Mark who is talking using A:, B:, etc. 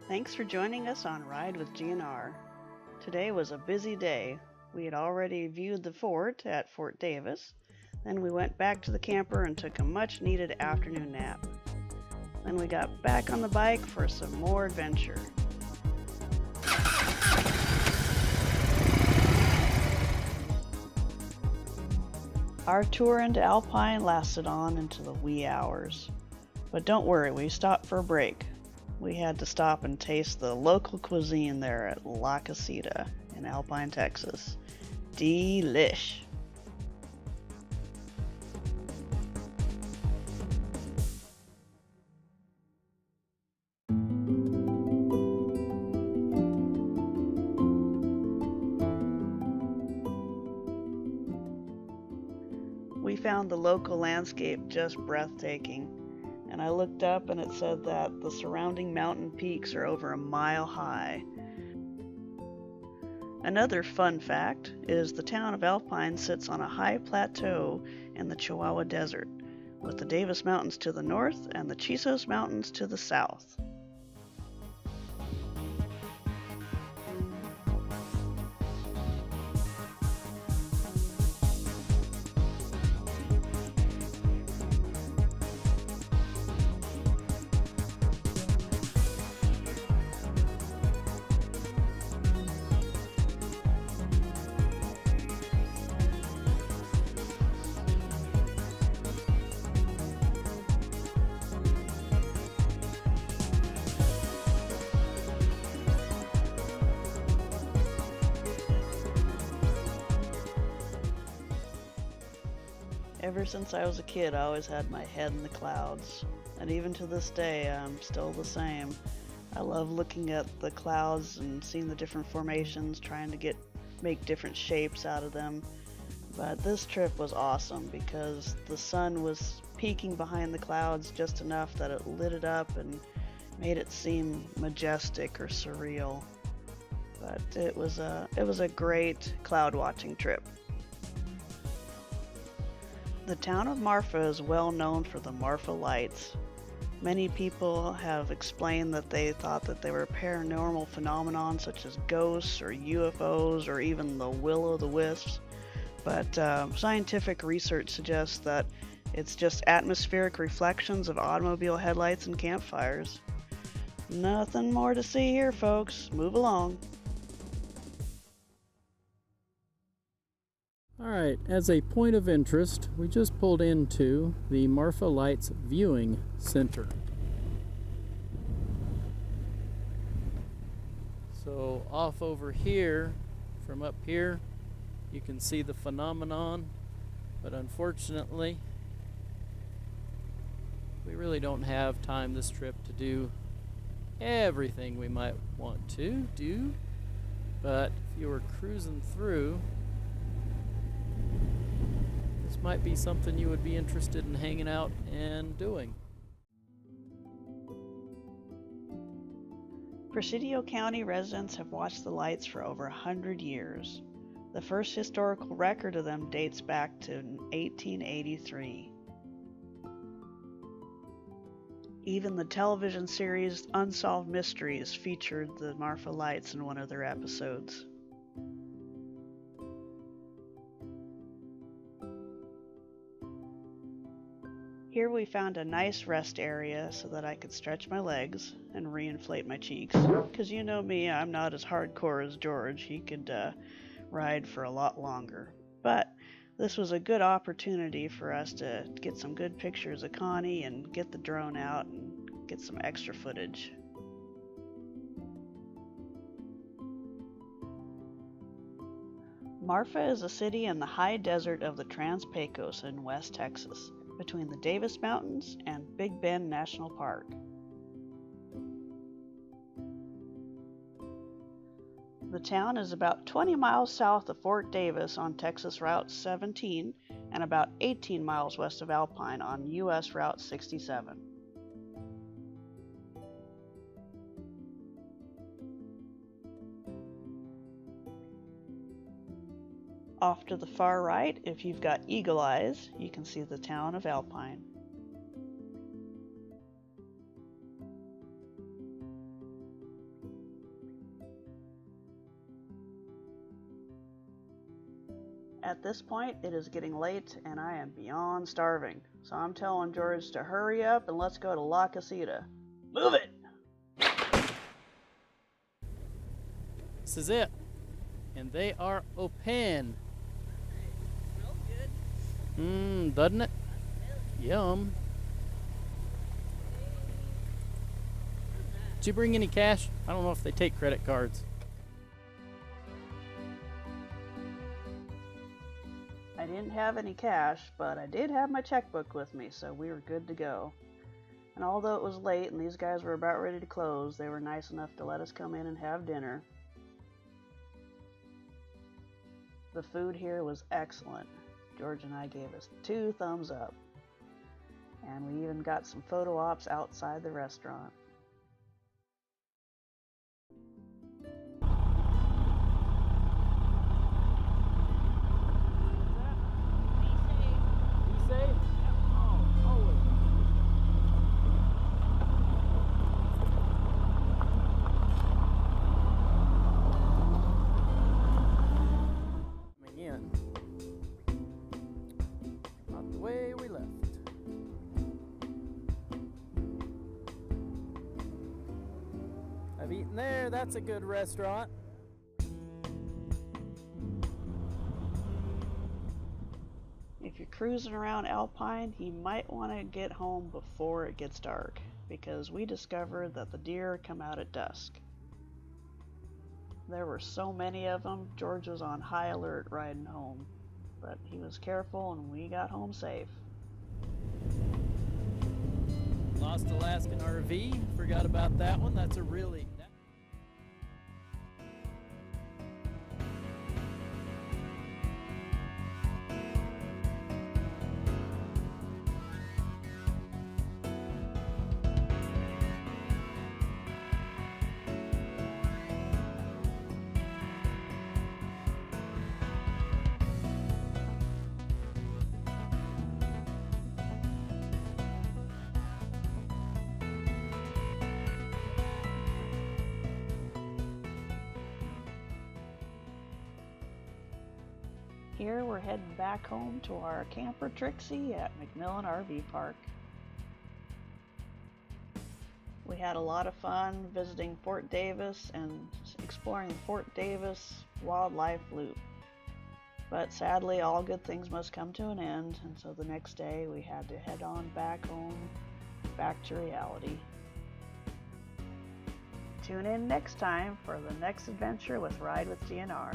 A: Thanks for joining us on Ride with GNR. Today was a busy day. We had already viewed the fort at Fort Davis. Then we went back to the camper and took a much needed afternoon nap. Then we got back on the bike for some more adventure. Our tour into Alpine lasted on into the wee hours. But don't worry, we stopped for a break. We had to stop and taste the local cuisine there at La Casita in Alpine, Texas. Delish! We found the local landscape just breathtaking, and I looked up and it said that the surrounding mountain peaks are over a mile high. Another fun fact is the town of Alpine sits on a high plateau in the Chihuahua Desert, with the Davis Mountains to the north and the Chisos Mountains to the south. Ever since I was a kid, I always had my head in the clouds. And even to this day, I'm still the same. I love looking at the clouds and seeing the different formations, trying to make different shapes out of them. But this trip was awesome because the sun was peeking behind the clouds just enough that it lit it up and made it seem majestic or surreal. But it was a great cloud watching trip. The town of Marfa is well known for the Marfa lights. Many people have explained that they thought that they were paranormal phenomenon such as ghosts or UFOs or even the will-o'-the-wisps, but scientific research suggests that it's just atmospheric reflections of automobile headlights and campfires. Nothing more to see here, folks. Move along.
B: Alright, as a point of interest, we just pulled into the Marfa Lights Viewing Center. So off over here, from up here, you can see the phenomenon, but unfortunately, we really don't have time this trip to do everything we might want to do, but if you were cruising through, this might be something you would be interested in hanging out and doing.
A: Presidio County residents have watched the lights for over 100 years. The first historical record of them dates back to 1883. Even the television series Unsolved Mysteries featured the Marfa lights in one of their episodes. Here we found a nice rest area so that I could stretch my legs and reinflate my cheeks. Because you know me, I'm not as hardcore as George. He could ride for a lot longer. But this was a good opportunity for us to get some good pictures of Connie and get the drone out and get some extra footage. Marfa is a city in the high desert of the Trans-Pecos in West Texas, between the Davis Mountains and Big Bend National Park. The town is about 20 miles south of Fort Davis on Texas Route 17 and about 18 miles west of Alpine on US Route 67. Off to the far right, if you've got eagle eyes, you can see the town of Alpine. At this point, it is getting late and I am beyond starving, so I'm telling George to hurry up and let's go to La Casita. Move it!
B: This is it. And they are open.
A: Smells good.
B: Doesn't it? Yum. Did you bring any cash? I don't know if they take credit cards.
A: I didn't have any cash, but I did have my checkbook with me, so we were good to go. And although it was late and these guys were about ready to close, they were nice enough to let us come in and have dinner. The food here was excellent. George and I gave us 2 thumbs up. And we even got some photo ops outside the restaurant.
B: Be safe. Oh, always. Coming in. Not the way we left. I've eaten there. That's a good restaurant.
A: If you're cruising around Alpine, you might want to get home before it gets dark, because we discovered that the deer come out at dusk. There were so many of them, George was on high alert riding home, but he was careful and we got home safe.
B: Lost Alaskan RV. Forgot about that one. That's a really...
A: Here we're heading back home to our camper Trixie at McMillan RV Park. We had a lot of fun visiting Fort Davis and exploring the Fort Davis wildlife loop. But sadly, all good things must come to an end, and so the next day we had to head on back home, back to reality. Tune in next time for the next adventure with Ride with DNR.